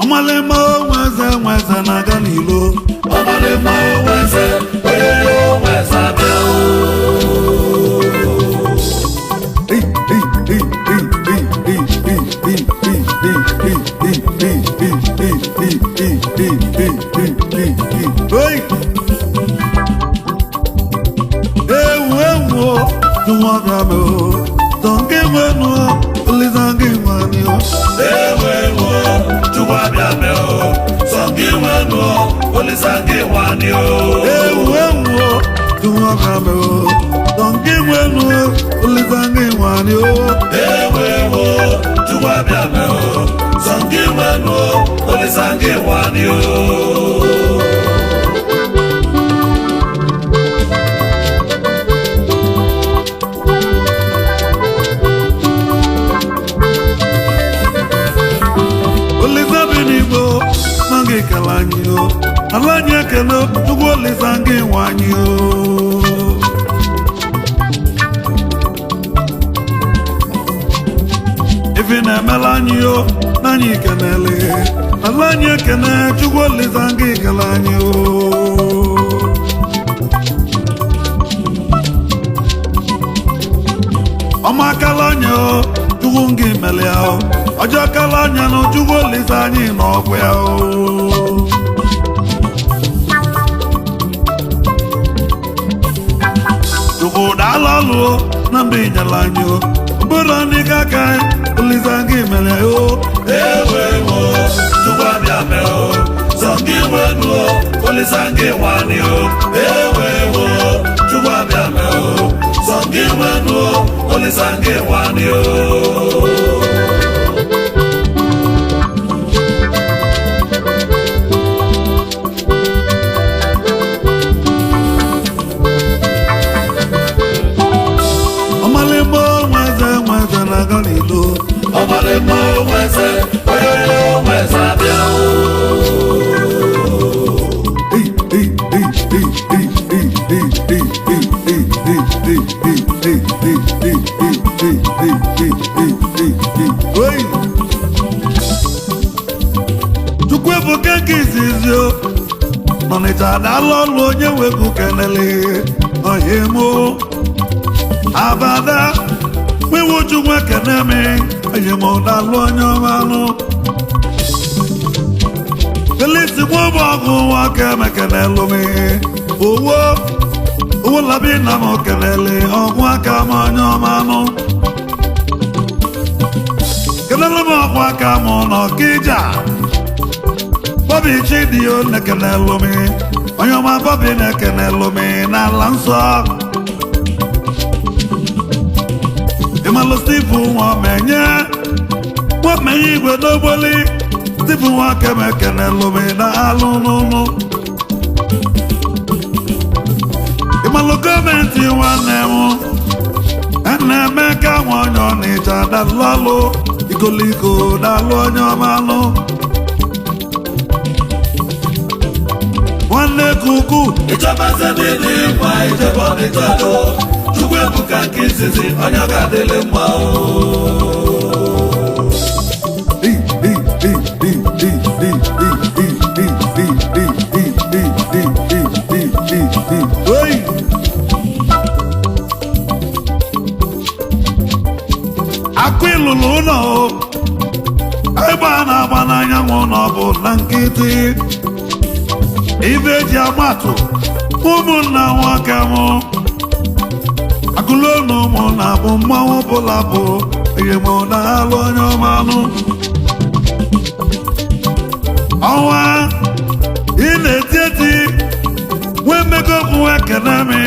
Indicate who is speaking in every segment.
Speaker 1: Ọmalema nweze na-aga n'ilo.
Speaker 2: Ọmalema nweze abịa.
Speaker 1: Ewu tuwagame o, donge wenu olizange wani o.
Speaker 2: Ewu tuwagame o, donge wenu olizange wani o.
Speaker 1: Ewu tuwagame o, donge wenu olizange wani o.
Speaker 2: Ewu tuwagame o, donge wenu olizange wani o.
Speaker 1: Kalanyo, alanya keno, tugo lizange wanyo. Ifine melanyo, nanyi kenele, alanya kene, tugo lizange kalanyo. Oma kalanyo, tugo ngi meleo, ojo kalanya no tugo lizanyi no kweo. Alalo nambe nyalanyo burani kaka ulizangi meleo.
Speaker 2: Ewewo tuwabia meo zangi wenu ulizangi wani o. Ewewo tuwabia meo zangi wenu ulizangi wani o. Ọmalema nweze abịa
Speaker 1: Chukwu ebuka nke izizi o nọnịcha na-alụ ọlụ onye wegu kenele ọhịmụ abada wiwu Chukwu ekene mi ọhịmụ na-alụ onye ọmanụ elisi nwụbụ ọgụ nwoke mekenelu mi owo labi na m kenele ọgwụ aka m onye ọmanụ kenele m ọgwụ aka m n'Ọkịja Bobby Chidio nekenelu mi onye ọma Bobby nekenelu mi n'ala nsọ Ịmalụ Steve Nwamenye igwe n'ogboli Steve Nwake mekenelu mi n'alụ n'ụlọ Ịmalụ gọọmenti nwanne m na-eme ka nwa onye Ọnịcha dalụlụ ikoliko dalụ onye ọmalụ nwanne kuku
Speaker 2: Ịchọba zebidi mma ijebe Ọnịcha do Chukwu ebuka nke izizi onye ga-adịlị mma
Speaker 1: akụ ịlụlụ ụlọ ebe a na-agba n'anyanwụ ụlọ bụ na nkịtị ibe eji amatụ ụmụnna nwoke m agụlụnụ ụmụnna bụ mmanwụ bụla bụ enyemụ na-alụ onye ọmanụ ọnwa ị na-eti eti nwee mmego bụ ekene mi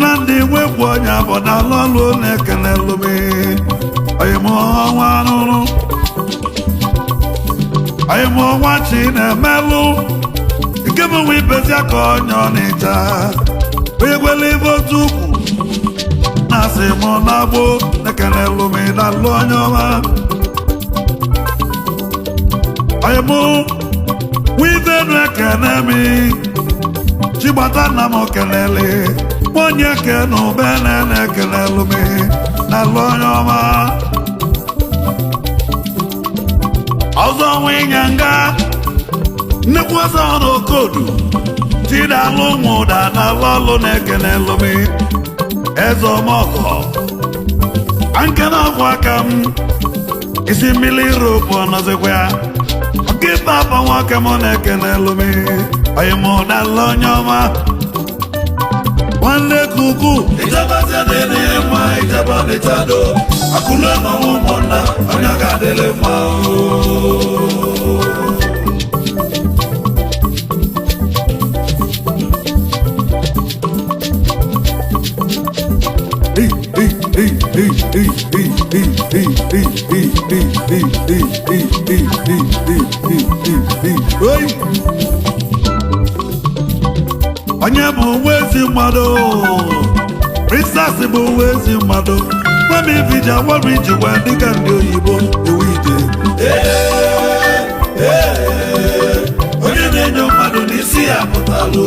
Speaker 1: na ndị nwegwu onye bụ na alụ ọlụ na-ekene lụmi enyemụ ọnwa nụrụ enyemụ ọnwa chi na-emelụ Ike m nwe ibezi aka onye Ọnịcha onye gwele ibe otu ukwu na-asị mụ na-agbụ na-ekenelu m na-alụ onye ọma onye mụ nwe ibe enu ekene m chigbata nna m kenele onye kene ube na-ekenelu m na-alụ onye ọma ọzọ nwe ịnyanga nnekwu ọzọ n'okodu tidalụ nwụda na lọlụ na-ekene lụmi eze ọmọgọ anke na ọgwụ aka m isi mmiri ropu ọnọzikwa ya ọkịta apa nwoke m na-ekene lụmi onye m ụdalụ onye ọma nwanne kuku
Speaker 2: ìjọba tí a dé ní ẹ̀mọ́ ìjọba ní tàdó àkúlẹ̀ náà wọ́n mọ̀ ná ọ̀nyá ká délé mọ́
Speaker 1: onye bụ uwe ezi mmadụ princess bụ uwe ezi mmadụ nwami vija nwere ijikwa dịka ndị oyibo ewu ije
Speaker 2: onye na-enyo mmadụ n'isi ya pụtalụ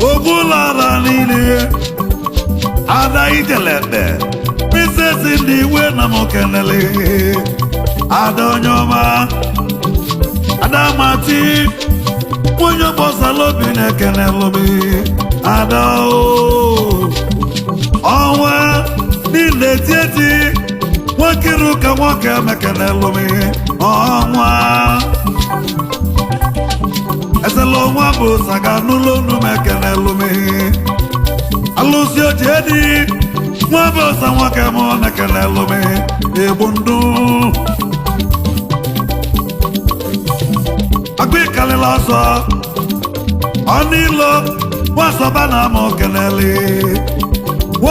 Speaker 1: ogbulara niile ada ijelete princess ndị iwe na m kenele ada onye ọma ada mati onye gbọsala obi na-ekene lụbi ada ọnwa niile tieti nwokiru ka nwoke mekene lụbi ọnwa esela ọnwa bụ saga n'ụlọ unu mekene lụbi alụsi oche di nwa bụ sa nwoke m na-ekene lụbi egbu ndụ agbikalịla ọsọ ọnụilo nwasọba na ama okenele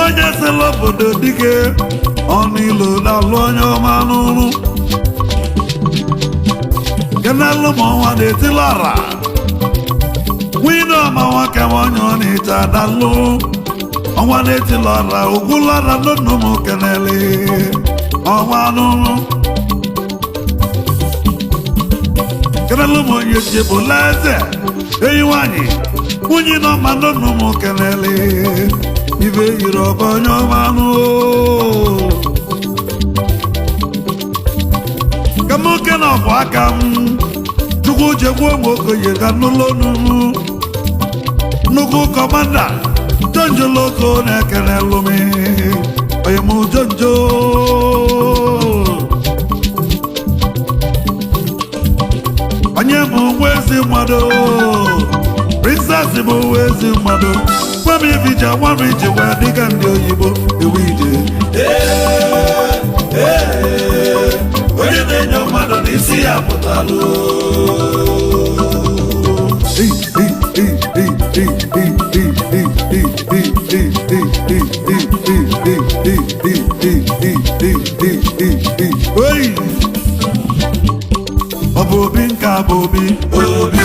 Speaker 1: onye sila obodo dike ọnụilo na-alụ onye ọma n'ụrụ kenelu ma ọnwa na-etilara nwine ọma nwoke m onye ọ na-eche adalụ ọnwa na-etilara ogwulara nnụnụ m okenele ọnwa n'ụrụ kenelu m onye ji bụ laeze enyi nwanyị nwunye nọ ma nnụnụ m kenele ibe yiri ọba onye ọma anụ ka m oke na ọkwa aka m chukwu jegbuo m okenye ga n'ụlọ nunu nnukwu kọmanda jonjoloko na-ekenelu m onye m jonjo onye bụ nwa ezi mmadụ princess bụ nwa ezi mmadụ gwam ibija nwam ijikwa dịka ndị oyibo ewu ije
Speaker 2: onye na-enyo mmadụ n'isi ya pụtalụ
Speaker 1: oyi ọ bụ obi nke a bụ obi
Speaker 2: obi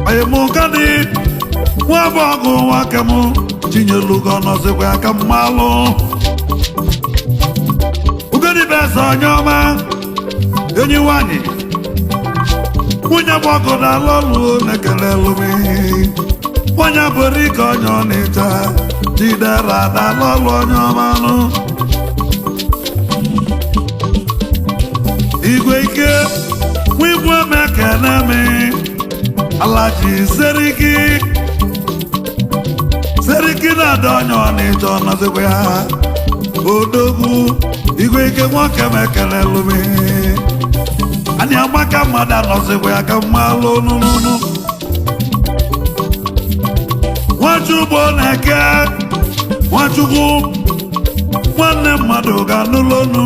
Speaker 1: onye mụ gadi nwa bụ ọgụ nwoke m tinyelugo nọzikwa aka mmalụ ugodi bụ eze onye ọma enyi nwanyị nwunye gbọgụ na alọlụ na-ekele lụmi nwanyị bụrụ ike onye ọ na-echa jidere ada alọlụ onye ọmanụ igwe ike nwigwe mekene mi alaji seriki na-ada onye ọ na-eche ọnọzikwa ya odogwu igwe ike nwoke mekele lụmi anyị amaka mmadụ anọzikwa ya ka mmalụ n'ụnụ nwachugbo na-eke nwachukwu nwanne mmadụ ga n'ụlọ nụ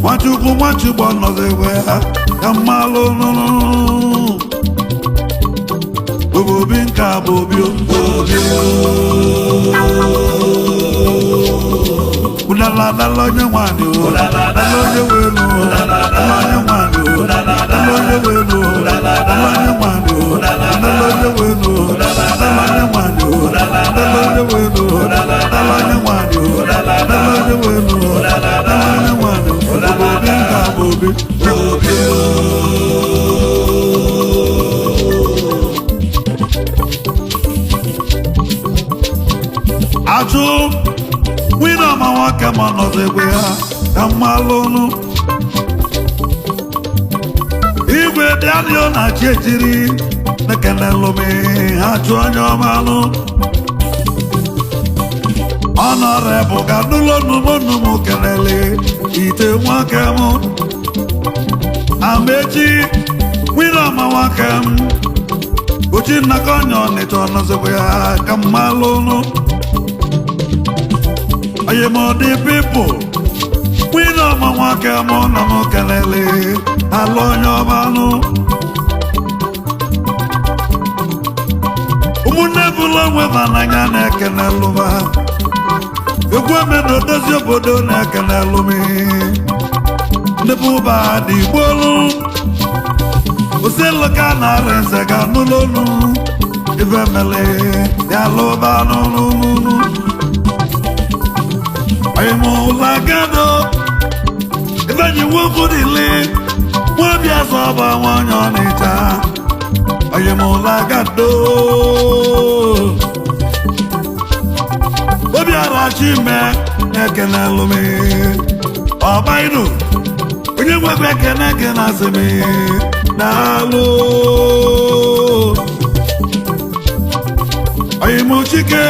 Speaker 1: nwachugbo nọzikwa ya ka mmalụ n'ụnụ obobi nke a bụ obi ụdaladala onye nwanyị ụdaladala onye welu ụdaladala onye nwanyị ụdaladala onye welu ụdaladala onye nwanyị ụdaladala onye welu ụdaladala onye nwanyị ụdaladala onye welu ụdaladala onye nwanyị ụdaladala dị welu nwanne nwanne obi nka bụ obi ajụ nwere ọma nwoke ma nọdụ egbe ha ka mmalụ ọnụ igwe bịanio na chi ejiri nekene lụmi ha jụ onye ọmalụ ọnọrebụ ga nụlọ nụmụnụmụ kelele ite nwoke m amechi nwere ọma nwoke m ochi nnaka onye ọnịcha ọnọzikwa ya ka mmalụ ọnụ oyemọdị pipụl nwere ọma nwoke m na m kelele alụ onye ọmalụ ụmụnne bụlụ onwe ma n'anya na-ekene lụba egwu omedo dozi obodo na-ekene lụmi ndị bụ ụba dị gbolu osilụka na-arị nze ga n'ụlọ olu ife mele ya lụba n'ụlọ oyimụla gado ifeanyi nwoke dịle nwaobi azụ ọba nwanyị ọnịcha oyimụla gado obi arachi me ekene lụmi ọbainu onye nwebe ekene gị na asịmị na-alụ oyimuchike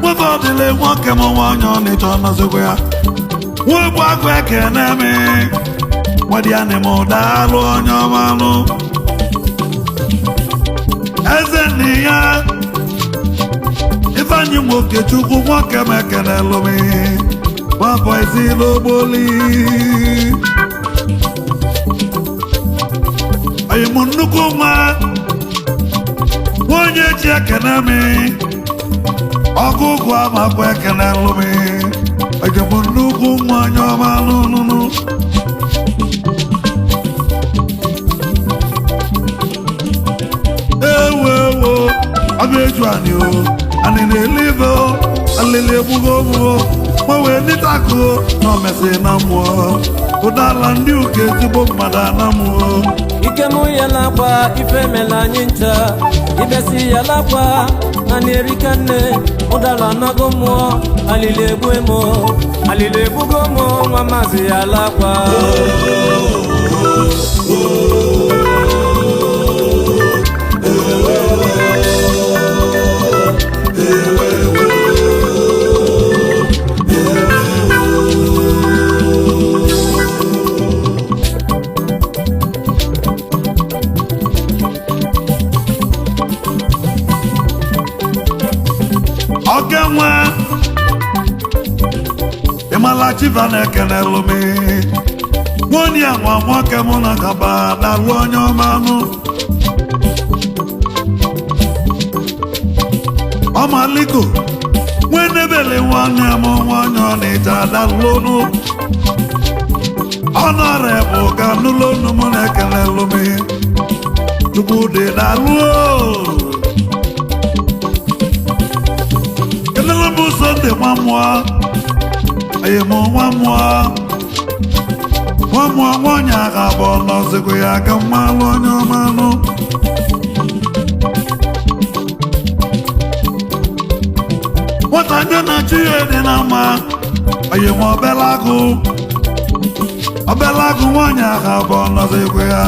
Speaker 1: nwoke ọdịle nwoke m nwanyị ọnịcha ọnọzikwa ya nwogbu agụ ekene mi nwadianị m daalụ onye ọmalụ eze nne ya ifeanyi nwoke chukwu nwoke m ekene lụmi nwabọ ezilogboli oyimu nnukwu nwa onye ji ekene mi ọgụgụ amakwa ekene lụmi oyimu nnukwu nwa onye ọmalụ nụnụ ewo abeju ani o ani na-elive o alili egbugo ogbuo gbanwe nịtakụ na omesi na mmụọ ụdala ndị ụka ezigbo mmadụ ana mmụọ
Speaker 3: Ikem yalakwa ife mela anyị ncha ibesi yalakwa na na-erika nne ụdala nago mmụọ alili egbugo mụ nwa maazị yalakwa
Speaker 1: ọkenwe ịmala chiva na-ekene lụmi nwonye anwa nwoke mụ na gaba dalụ onye ọmanụ ọmaliko nwenebele nwanne m nwanyị ọnịcha dalụnụ ọnọrebụ ga nụlọ unu mụ na-ekene lụmi chukwu dị dalụo bụ Sunday nwa mmụọ ayịmụ nwa mmụọ nwanyị agha bụ ọnọzikwa ya ka mmalụ onye ọmanụ nwata ndị na-achụ ya dị na mma ayịmụ obelagụ nwanyị agha bụ ọnọzikwa ya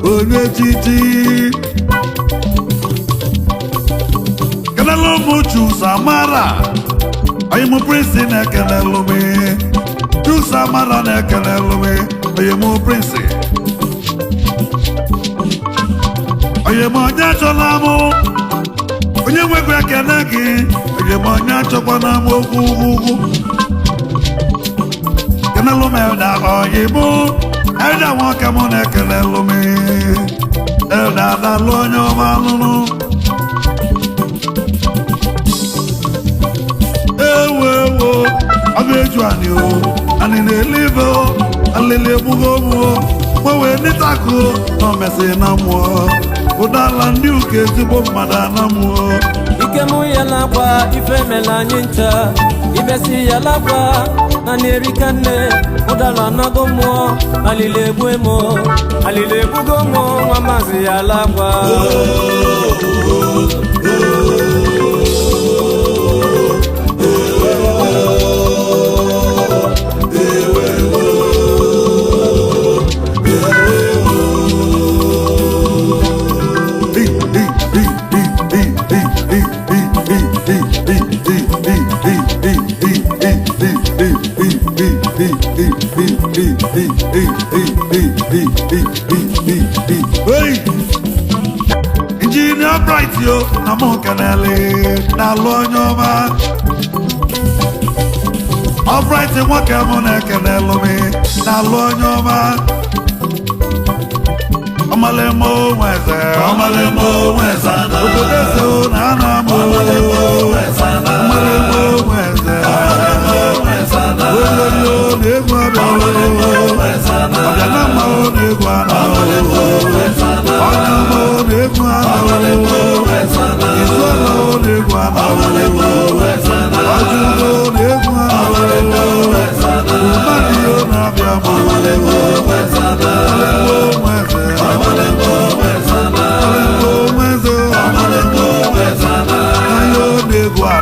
Speaker 1: onye titi kelele ụmụ Chusamara oyimu prinsi na-ekele lụmi Chusamara na-ekele lụmi oyimu prinsi oyimu onye achọla mụ onye nwegwu ekele gị oyimu onye achọkwana m okwu ugwu kelele ụmụ elda oyimu elda nwoke mụ na-ekele lụmi elda adalụ onye ọma lụrụ abeju ani o ani na-elive o alili egbugo ogbuo gbanwe nịtakụ na omesi na mmụọ ụdala ndị ụka ezigbo mmadụ ana mmụọ
Speaker 3: Ikem yalakwa ife mela anyị ncha ibesi yalakwa na na-erika nne ụdala nago mmụọ alili egbu emo alili egbugo mmụọ nwa maazị ya lakwa
Speaker 1: Engineer Bright yo na mo kanale na lo nyoma Albright nwa ka mo na kanelo me na lo nyoma Amalemo weze na obodezo na na mo Amalemo weze na Ololo negwa Amalemo weze na Amalemo negwa Amalemo weze na Amalemo negwa Amalemo weze na Isolo negwa Amalemo weze na Ajulo negwa Amalemo weze na Umadio na bia Amalemo weze na Amalemo weze Amalemo weze na Amalemo weze Amalemo weze na Ayo negwa